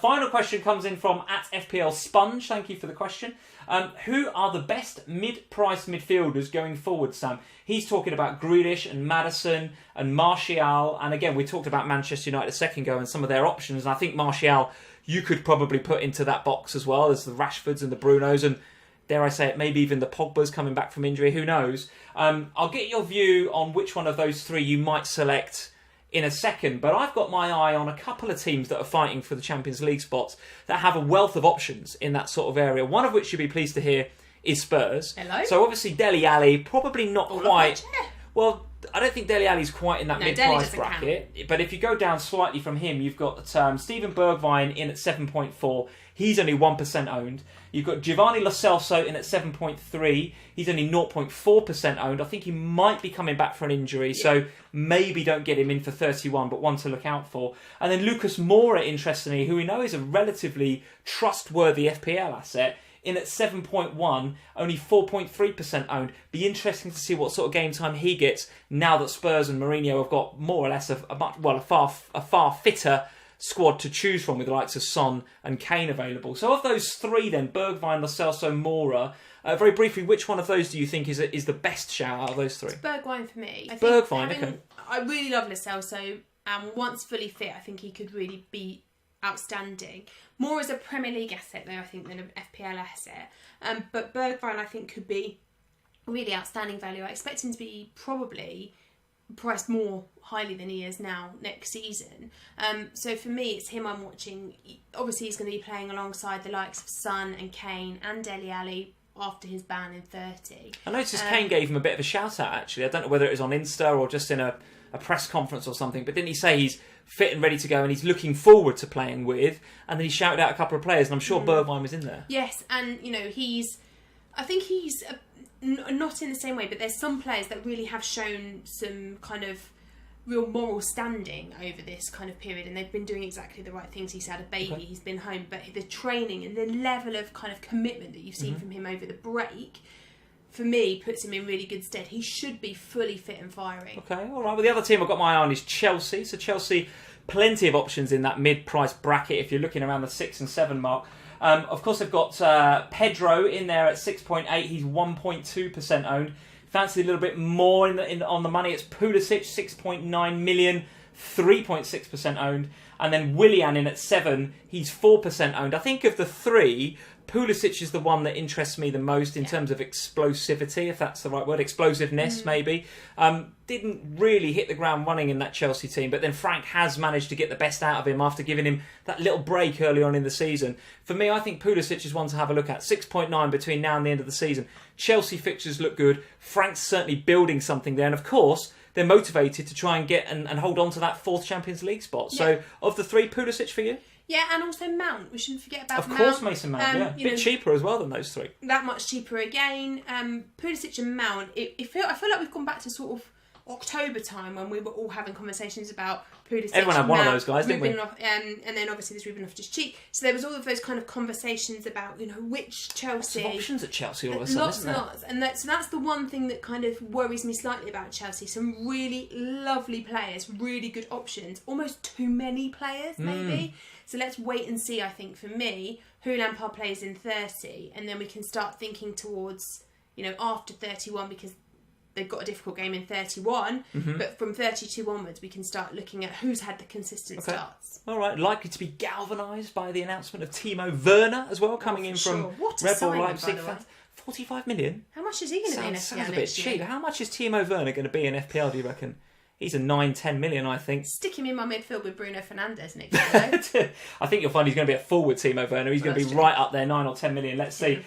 Final question comes in from @FPL Sponge. Thank you for the question. Who are the best mid-price midfielders going forward, Sam? He's talking about Grealish and Maddison and Martial. And again, we talked about Manchester United a second ago and some of their options. And I think Martial, you could probably put into that box as well. There's the Rashfords and the Brunos and, dare I say it, maybe even the Pogba's coming back from injury. Who knows? I'll get your view on which one of those three you might select in a second, but I've got my eye on a couple of teams that are fighting for the Champions League spots that have a wealth of options in that sort of area. One of which you'll be pleased to hear is Spurs. Hello. So obviously Dele Alli, probably not quite. Well, I don't think Dele Alli's quite in that mid-price bracket. But if you go down slightly from him, you've got Steven Bergwijn in at 7.4. He's only 1% owned. You've got Giovanni Lo Celso in at 7.3. He's only 0.4% owned. I think he might be coming back for an injury, so maybe don't get him in for 31, but one to look out for. And then Lucas Moura, interestingly, who we know is a relatively trustworthy FPL asset, in at 7.1, only 4.3% owned. Be interesting to see what sort of game time he gets now that Spurs and Mourinho have got more or less a far fitter squad to choose from with the likes of Son and Kane available. So of those three then, Bergwijn, Lo Celso, Moura, very briefly, which one of those do you think is the best shout out of those three? It's Bergwijn for me. Bergwijn, okay. I really love Lo Celso, and once fully fit, I think he could really be outstanding. More as a Premier League asset, though, I think, than an FPL asset. But Bergwijn, I think, could be really outstanding value. I expect him to be probably priced more highly than he is now next season. So for me, it's him I'm watching. Obviously, he's going to be playing alongside the likes of Son and Kane and Dele Alli after his ban in 30. I noticed Kane gave him a bit of a shout out, actually. I don't know whether it was on Insta or just in a press conference or something, but didn't he say he's fit and ready to go and he's looking forward to playing with, and then he shouted out a couple of players, and I'm sure Bergwijn was in there. Yes, and I think he's not in the same way, but there's some players that really have shown some kind of real moral standing over this kind of period, and they've been doing exactly the right things. He's had a baby, he's been home, but the training and the level of kind of commitment that you've seen from him over the break, for me, puts him in really good stead. He should be fully fit and firing. Okay, all right. Well, the other team I've got my eye on is Chelsea. So Chelsea, plenty of options in that mid-price bracket if you're looking around the 6 and 7 mark. Of course, they've got Pedro in there at 6.8. He's 1.2% owned. Fancy a little bit more on the money. It's Pulisic, 6.9 million, 3.6% owned. And then Willian in at 7. He's 4% owned. I think of the three, Pulisic is the one that interests me the most in terms of explosivity, if that's the right word, explosiveness maybe. Didn't really hit the ground running in that Chelsea team, but then Frank has managed to get the best out of him after giving him that little break early on in the season. For me, I think Pulisic is one to have a look at. 6.9 between now and the end of the season. Chelsea fixtures look good. Frank's certainly building something there, and of course, they're motivated to try and get and hold on to that 4th Champions League spot. So, of the three, Pulisic for you? Yeah, and also Mount. We shouldn't forget about Mount. Of course, Mason Mount, yeah. A bit cheaper as well than those three. That much cheaper again. Pulisic and Mount, I feel like we've gone back to sort of October time when we were all having conversations about Pulisic. Everyone had one of those guys, didn't we? And then obviously there's Ruben Loftus-Cheek. So there was all of those kind of conversations about, which Chelsea... Lots of options at Chelsea all of a sudden, lots and lots. And so that's the one thing that kind of worries me slightly about Chelsea. Some really lovely players, really good options. Almost too many players, maybe. So let's wait and see, I think, for me, who Lampard plays in 30. And then we can start thinking towards, after 31, because they've got a difficult game in 31, but from 32 onwards, we can start looking at who's had the consistent starts. All right, likely to be galvanised by the announcement of Timo Werner as well, coming in from Red Bull Leipzig. 45 million? How much is he going to be in FPL? Sounds a bit cheap. How much is Timo Werner going to be in FPL, do you reckon? He's a 9-10 million, I think. Stick him in my midfield with Bruno Fernandes next year. I think you'll find he's going to be at forward, Timo Werner. He's going to be right up there, 9 or 10 million. Let's see.